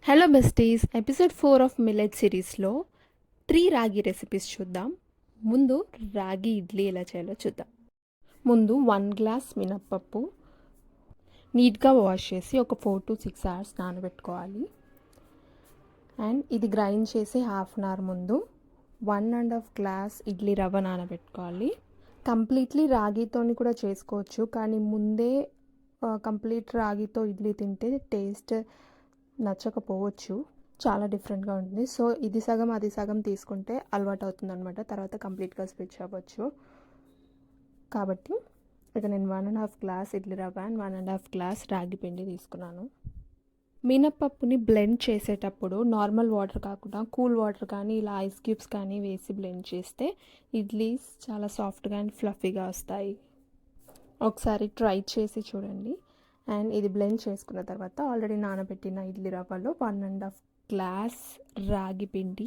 Hello besties, episode 4 of millet సిరీస్లో 3 రాగి recipes చూద్దాం. ముందు రాగి ఇడ్లీ ఎలా చేయాలో చూద్దాం. ముందు 1 గ్లాస్ మినప్పప్పు నీట్గా వాష్ చేసి ఒక 4 to 6 hours నానబెట్టుకోవాలి. అండ్ ఇది గ్రైండ్ చేసి హాఫ్ అన్ అవర్ ముందు 1.5 గ్లాస్ ఇడ్లీ రవ్వ నానబెట్టుకోవాలి. కంప్లీట్లీ రాగితోని కూడా చేసుకోవచ్చు, కానీ ముందే కంప్లీట్ రాగితో ఇడ్లీ తింటే టేస్ట్ నచ్చకపోవచ్చు, చాలా డిఫరెంట్గా ఉంటుంది. సో ఇది సగం అది సగం తీసుకుంటే అలవాటు అవుతుంది అనమాట, తర్వాత కంప్లీట్గా స్విచ్ అవ్వచ్చు. కాబట్టి ఇక నేను 1.5 గ్లాస్ ఇడ్లీ రవ్వ అండ్ 1.5 గ్లాస్ రాగి పిండి తీసుకున్నాను. మినప్పప్పుని బ్లెండ్ చేసేటప్పుడు నార్మల్ వాటర్ కాకుండా కూల్ వాటర్ కానీ ఇలా ఐస్ క్యూబ్స్ కానీ వేసి బ్లెండ్ చేస్తే ఇడ్లీస్ చాలా సాఫ్ట్గా అండ్ ఫ్లఫీగా వస్తాయి. ఒకసారి ట్రై చేసి చూడండి. అండ్ ఇది బ్లెండ్ చేసుకున్న తర్వాత ఆల్రెడీ నానబెట్టిన ఇడ్లీ రవ్వలో 1.5 గ్లాస్ రాగి పిండి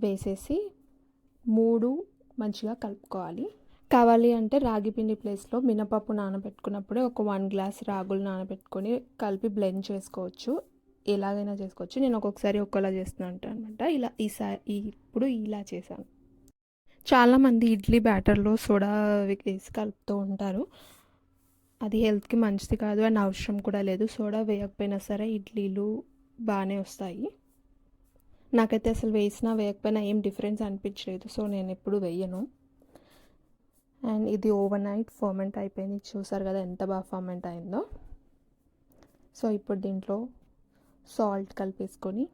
వేసేసి 3 మంచిగా కలుపుకోవాలి. కావాలి అంటే రాగి పిండి ప్లేస్లో మినపప్పు నానబెట్టుకున్నప్పుడే ఒక 1 గ్లాస్ రాగులు నానబెట్టుకొని కలిపి బ్లెండ్ చేసుకోవచ్చు. ఎలాగైనా చేసుకోవచ్చు. నేను ఒక్కొక్కసారి ఒక్కలా చేస్తున్నాను అనమాట. ఇప్పుడు ఇలా చేశాను. చాలామంది ఇడ్లీ బ్యాటర్లో సోడా వేసి కలుపుతూ ఉంటారు. అది హెల్త్కి మంచిది కాదు అండ్ అవసరం కూడా లేదు. సోడా వేయకపోయినా సరే ఇడ్లీలు బాగానే వస్తాయి. నాకైతే అసలు వేసినా వేయకపోయినా ఏం డిఫరెన్స్ అనిపించలేదు, సో నేను ఎప్పుడు వేయను. అండ్ ఇది ఓవర్ నైట్ ఫర్మెంట్ అయిపోయింది. చూసారు కదా ఎంత బాగా ఫర్మెంట్ అయిందో. సో ఇప్పుడు దీంట్లో సాల్ట్ కలిపేసుకొని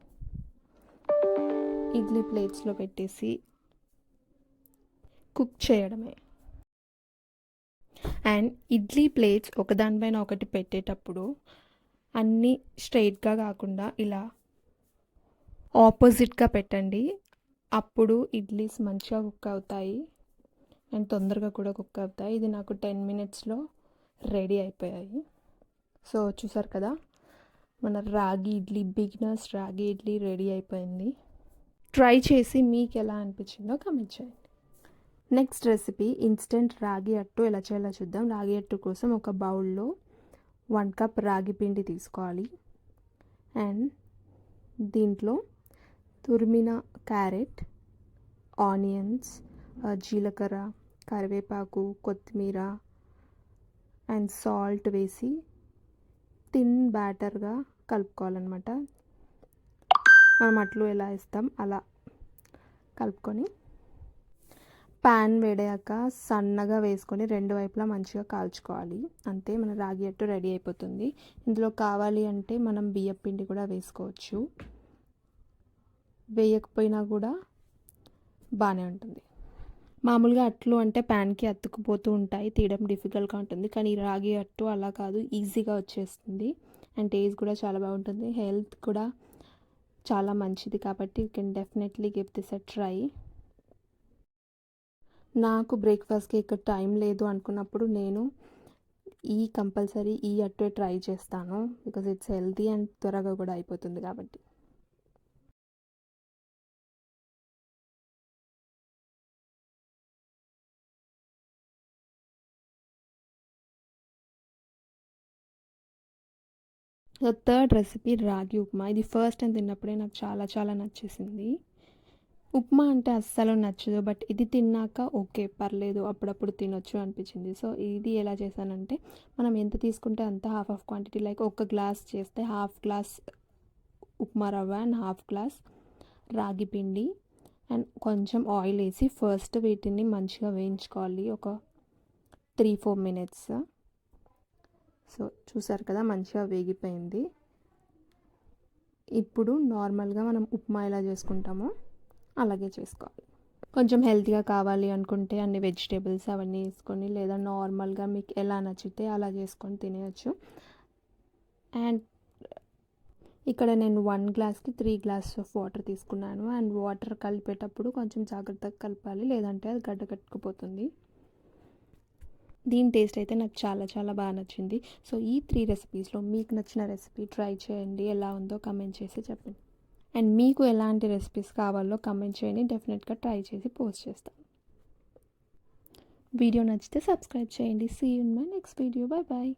ఇడ్లీ ప్లేట్స్లో పెట్టేసి కుక్ చేయడమే. అండ్ ఇడ్లీ ప్లేట్స్ ఒకదానిపైన ఒకటి పెట్టేటప్పుడు అన్నీ స్ట్రైట్గా కాకుండా ఇలా ఆపోజిట్గా పెట్టండి. అప్పుడు ఇడ్లీస్ మంచిగా కుక్ అవుతాయి అండ్ తొందరగా కూడా కుక్ అవుతాయి. ఇది నాకు 10 minutesలో రెడీ అయిపోయాయి. సో చూసారు కదా, మన రాగి ఇడ్లీ, బిగినర్స్ రాగి ఇడ్లీ రెడీ అయిపోయింది. ట్రై చేసి మీకు ఎలా అనిపించిందో కామెంట్ చేయండి. నెక్స్ట్ రెసిపీ ఇన్స్టెంట్ రాగి అట్టు ఎలా చేయాలో చూద్దాం. రాగి అట్టు కోసం ఒక బౌల్లో 1 కప్ రాగి పిండి తీసుకోవాలి. అండ్ దీంట్లో తురిమిన క్యారెట్, ఆనియన్స్, జీలకర్ర, కరివేపాకు, కొత్తిమీర అండ్ సాల్ట్ వేసి థిన్ బ్యాటర్గా కలుపుకోవాలన్నమాట. మనం అట్లు ఎలా ఇస్తాం అలా కలుపుకొని ప్యాన్ వేడాక సన్నగా వేసుకొని 2 వైపులా మంచిగా కాల్చుకోవాలి. అంతే, మన రాగి అట్టు రెడీ అయిపోతుంది. ఇందులో కావాలి అంటే మనం బియ్యం పిండి కూడా వేసుకోవచ్చు, వేయకపోయినా కూడా బాగానే ఉంటుంది. మామూలుగా అట్లు అంటే ప్యాన్కి అతుక్కుపోతూ ఉంటాయి, తీయడం డిఫికల్ట్గా ఉంటుంది. కానీ రాగి అట్టు అలా కాదు, ఈజీగా వచ్చేస్తుంది అండ్ టేస్ట్ కూడా చాలా బాగుంటుంది. హెల్త్ కూడా చాలా మంచిది, కాబట్టి you can definitely give this a try. నాకు బ్రేక్ఫాస్ట్కి ఇక్కడ టైం లేదు అనుకున్నప్పుడు నేను కంపల్సరీ ఈ అట్టే ట్రై చేస్తాను, బికాజ్ ఇట్స్ హెల్తీ అండ్ త్వరగా కూడా అయిపోతుంది కాబట్టి. థర్డ్ రెసిపీ రాగి ఉప్మా. ఇది ఫస్ట్ టైం తిన్నప్పుడే నాకు చాలా చాలా నచ్చేసింది. ఉప్మా అంటే అస్సలు నచ్చదు, బట్ ఇది తిన్నాక ఓకే పర్లేదు, అప్పుడప్పుడు తినొచ్చు అనిపించింది. సో ఇది ఎలా చేశానంటే, మనం ఎంత తీసుకుంటే అంత half of quantity, like 1 glass చేస్తే 1/2 గ్లాస్ ఉప్మా రవ్వ అండ్ 1/2 గ్లాస్ రాగి పిండి అండ్ కొంచెం ఆయిల్ వేసి ఫస్ట్ వీటిని మంచిగా వేయించుకోవాలి ఒక 3-4 minutes. సో చూసారు కదా, మంచిగా వేగిపోయింది. ఇప్పుడు నార్మల్గా మనం ఉప్మా ఎలా చేసుకుంటామో అలాగే చేసుకోవాలి. కొంచెం హెల్తీగా కావాలి అనుకుంటే అన్ని వెజిటేబుల్స్ అవన్నీ వేసుకొని, లేదా నార్మల్గా మీకు ఎలా నచ్చితే అలా చేసుకొని తినేయచ్చు. అండ్ ఇక్కడ నేను 1 గ్లాస్కి 3 గ్లాస్ ఆఫ్ వాటర్ తీసుకున్నాను. అండ్ వాటర్ కలిపేటప్పుడు కొంచెం జాగ్రత్తగా కలపాలి, లేదంటే అది గడ్డ కట్టుకుపోతుంది. దీని టేస్ట్ అయితే నాకు చాలా చాలా బాగా నచ్చింది. సో ఈ 3 రెసిపీస్లో మీకు నచ్చిన రెసిపీ ట్రై చేయండి, ఎలా ఉందో కమెంట్ చేసి చెప్పండి. అండ్ మీకు ఎలాంటి రెసిపీస్ కావాలో కమెంట్ చేయండి, డెఫినెట్గా ట్రై చేసి పోస్ట్ చేస్తాను. వీడియో నచ్చితే సబ్స్క్రైబ్ చేయండి. See you in my next video. Bye bye.